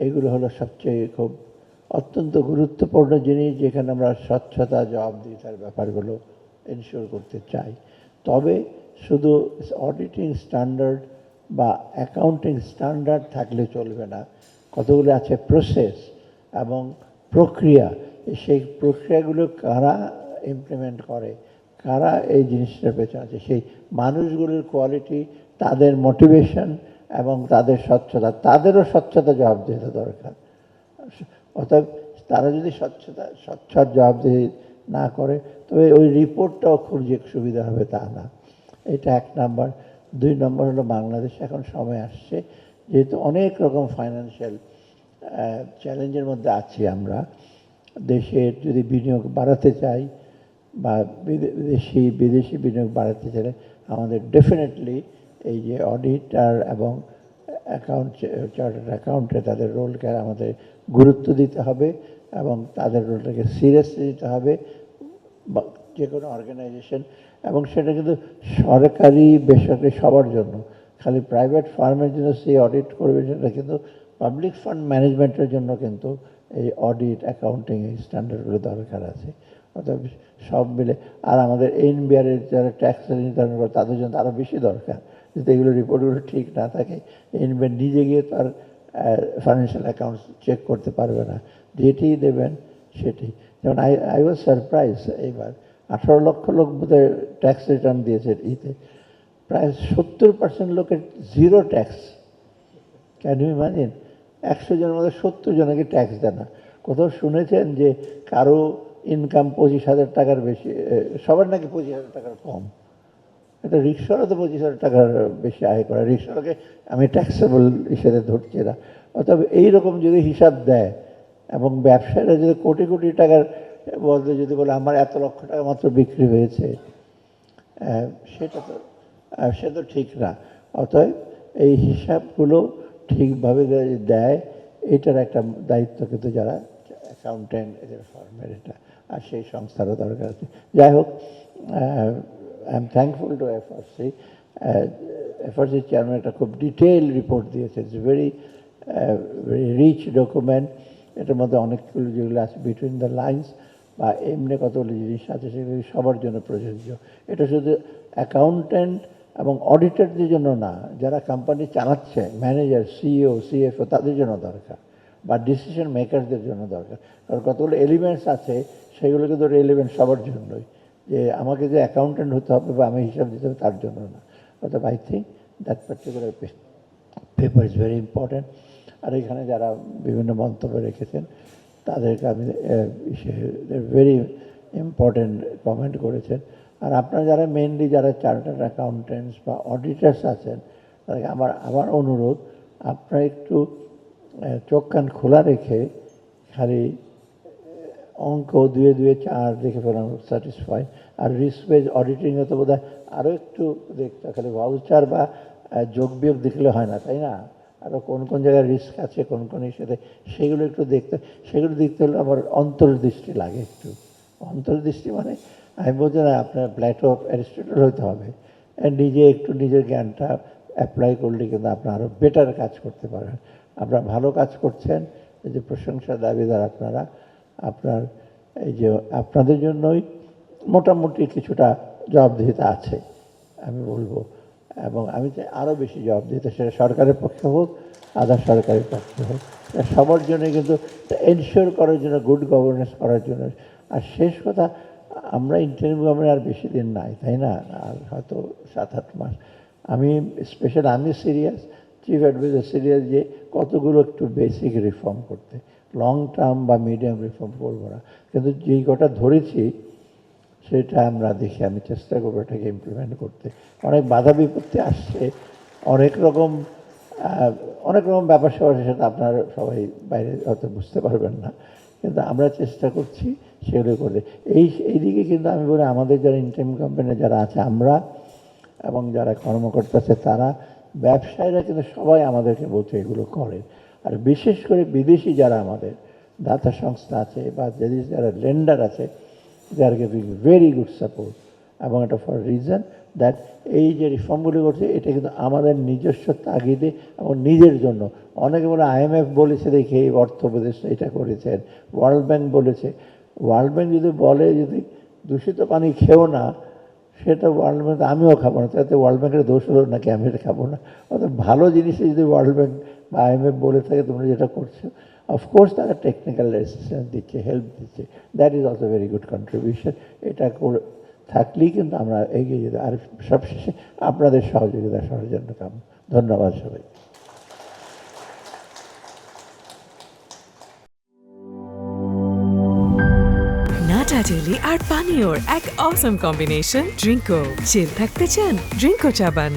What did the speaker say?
এগুলো হলো সবচেয়ে খুব অত্যন্ত গুরুত্বপূর্ণ জিনিস, যেখানে আমরা স্বচ্ছতা, জবাবদিহিতার ব্যাপারগুলো এনশিওর করতে চাই। তবে শুধু অডিটিং স্ট্যান্ডার্ড বা অ্যাকাউন্টিং স্ট্যান্ডার্ড থাকলে চলবে না, কতগুলো আছে প্রসেস এবং প্রক্রিয়া। সেই প্রক্রিয়াগুলো কারা ইমপ্লিমেন্ট করে, কারা এই জিনিসটার পেছনে আছে, সেই মানুষগুলোর কোয়ালিটি, তাদের মোটিভেশন এবং তাদের স্বচ্ছতা, তাদেরও স্বচ্ছতা জবাবদিহিতা দরকার। অর্থাৎ তারা যদি স্বচ্ছ জবাবদিহি না করে, তবে ওই রিপোর্টটাও খুব যে সুবিধা হবে তা না। এটা এক নাম্বার। 2 নম্বর হলো, বাংলাদেশে এখন সময় আসছে, যেহেতু অনেক রকম ফাইন্যান্সিয়াল চ্যালেঞ্জের মধ্যে আছি আমরা, দেশের যদি বিনিয়োগ বাড়াতে চাই বা বিদেশি বিনিয়োগ বাড়াতে চাইলে আমাদের ডেফিনেটলি এই যে অডিটার এবং চার্টার্ড অ্যাকাউন্টে তাদের রোলকে আমাদের গুরুত্ব দিতে হবে এবং তাদের রোলটাকে সিরিয়াসলি নিতে হবে, যে কোনো অর্গানাইজেশন। এবং সেটা কিন্তু সরকারি বেসরকারি সবার জন্য, খালি প্রাইভেট ফার্মের জন্য সেই অডিট করবে সেটা কিন্তু পাবলিক ফান্ড ম্যানেজমেন্টের জন্য কিন্তু এই অডিট, অ্যাকাউন্টিং, এই স্ট্যান্ডার্ডগুলো দরকার আছে। অর্থাৎ সব মিলে। আর আমাদের এনবিআরের যারা ট্যাক্স নির্ধারণ করে তাদের জন্য আরও বেশি দরকার, যাতে এগুলো রিপোর্টগুলো ঠিক না থাকে। এনবিআর নিজে গিয়ে তার ফাইন্যান্সিয়াল অ্যাকাউন্টস চেক করতে পারবে না, যেটি দেবেন সেটি। যেমন আই ওয়াজ সারপ্রাইজ, এইবার 18 লক্ষ লোক বোধহয় ট্যাক্স রিটার্ন দিয়েছে ইতে, প্রায় 70% লোকের zero tax. Can you imagine? 100 জনের মধ্যে 70 জনকে ট্যাক্স দেয় না। কোথাও শুনেছেন যে কারো ইনকাম 25,000 টাকার বেশি, সবার নাকি 25,000 টাকার কম? এটা রিক্সারও তো 25,000 টাকার বেশি আয় করে, রিক্সাকে আমি ট্যাক্সেবল হিসেবে ধরছি না। অর্থাৎ এইরকম যদি হিসাব দেয় এবং ব্যবসায়ীরা যদি কোটি কোটি টাকার বলতে যদি বলে আমার এত লক্ষ টাকা মাত্র বিক্রি হয়েছে, সেটা তো ঠিক না। অতএব এই হিসাবগুলো ঠিকভাবে দেয়, এটার একটা দায়িত্ব কিন্তু যারা অ্যাকাউন্টেন্ট, এদের ফার্মের, এটা আর সেই সংস্থারও দরকার আছে। যাই হোক, I am thankful to FRC. FRC chairman একটা খুব ডিটেইল রিপোর্ট দিয়েছে। It's very rich document. এটার মধ্যে অনেকগুলো যেগুলো আছে বিটুইন দ্য লাইন্স বা এমনি কতগুলো জিনিস আছে, সেগুলি সবার জন্য প্রযোজ্য। এটা শুধু অ্যাকাউন্টেন্ট এবং অডিটরদের জন্য না, যারা কোম্পানি চালাচ্ছে, ম্যানেজার, সিইও, সিএফও, তাদের জন্য দরকার, বা ডিসিশন মেকারদের জন্য দরকার। কারণ কতগুলো এলিমেন্টস আছে, সেগুলো কিন্তু রেলিভেন্ট সবার জন্যই, যে আমাকে যে অ্যাকাউন্টেন্ট হতে হবে বা আমি হিসাব দিতে হবে তার জন্য না। অর্থাৎ I think that particular paper is very important. আর এখানে যারা বিভিন্ন মন্তব্য রেখেছেন তাদেরকে আমি ভেরি ইম্পর্ট্যান্ট কমেন্ট করেছেন। আর আপনারা যারা মেনলি যারা চার্টার্ড অ্যাকাউন্টেন্টস বা অডিটার্স আছেন, তাদেরকে আমার অনুরোধ, আপনারা একটু চোখ কান খোলা রেখে খালি অঙ্ক 2 2 4 দেখে ফেলাম স্যাটিসফাই। আর রিস্ক বেজ অডিটিংয়ে তো বোধ হয় আরও একটু দেখতে, খালি ভাউচার বা যোগ বিয়োগ দেখলে হয় না, তাই না? আরও কোন কোন জায়গায় রিস্ক আছে, কোন কোন ইস্যুতে, সেগুলো একটু সেগুলো দেখতে হলে আমার অন্তর্দৃষ্টি লাগে একটু। অন্তর্দৃষ্টি মানে আমি বলছি না আপনার প্ল্যাটো, অ্যারিস্টটল হতে হবে, নিজে একটু নিজের জ্ঞানটা অ্যাপ্লাই করলে কিন্তু আপনার আরও বেটার কাজ করতে পারেন। আপনারা ভালো কাজ করছেন, এই যে প্রশংসার দাবিদার আপনারা। এই যে আপনাদের জন্যই মোটামুটি কিছুটা জবাবদিহিতা আছে আমি বলবো, এবং আমি চাই আরও বেশি জবাবদিহিতা, সেটা সরকারের পক্ষে হোক, আধা সরকারের পক্ষে হোক, সবার জন্য কিন্তু এনশিওর করার জন্য, গুড গভর্নেন্স করার জন্য। আর শেষ কথা, আমরা ইন্টারিম গভর্নমেন্ট আর বেশি দিন নাই, তাই না? আর হয়তো 7-8 মাস। আমি সিরিয়াস, চিফ অ্যাডভাইজার সিরিয়াস, যে কতগুলো একটু বেসিক রিফর্ম করতে, লং টার্ম বা মিডিয়াম রিফর্ম করবো না, কিন্তু যেই কটা ধরেছি সেটা আমরা দেখি, আমি চেষ্টা করবো এটাকে ইমপ্লিমেন্ট করতে। অনেক বাধা বিপত্তি আসছে, অনেক রকম ব্যাপার স্যাপার, সেটা আপনারা সবাই বাইরে হয়তো বুঝতে পারবেন না, কিন্তু আমরা চেষ্টা করছি সেগুলো করতে। এইদিকে কিন্তু আমি বলি, আমাদের যারা ইন্টারিম কোম্পানি যারা আছে, আমরা এবং যারা কর্মকর্তা আছে, তারা, ব্যবসায়ীরা কিন্তু সবাই আমাদেরকে বলছে এগুলো করে। আর বিশেষ করে বিদেশি যারা আমাদের দাতা সংস্থা আছে বা যারা লেন্ডার আছে, they are giving very good support. এবং এটা ফর রিজন দ্যাট এই যে রিফর্মগুলি করছে এটা কিন্তু আমাদের নিজস্ব তাগিদে এবং নিজের জন্য। অনেকে বলে IMF বলেছে দেখে এই অর্থ উপদেষ্টা এটা করেছেন, ওয়ার্ল্ড ব্যাংক বলেছে। ওয়ার্ল্ড ব্যাংক যদি বলে যদি দূষিত পানি খেও না, সেটা ওয়ার্ল্ড ব্যাংক আমিও খাবো না, তাতে ওয়ার্ল্ড ব্যাংকের দোষ হলো নাকি আমি এটা খাবো না। অর্থাৎ ভালো জিনিসে যদি ওয়ার্ল্ড ব্যাংক বা IMF বলে থাকে তোমরা যেটা করছো, অফকোর্স তারা টেকনিক্যাল অ্যাসিস্ট্যান্স দিচ্ছে, হেল্প দিচ্ছে, that is also very good contribution. এটা করে থাকলেই কিন্তু আমরা এগিয়ে যেতে। আর সবশেষে আপনাদের সহযোগিতা সবার জন্য কাম। ধন্যবাদ সবাই। নাটা ডেইলি আর পানীয়র এক অসম কম্বিনেশন ড্রিঙ্কো। চিল থাকতে চান? ড্রিঙ্কো চাবান।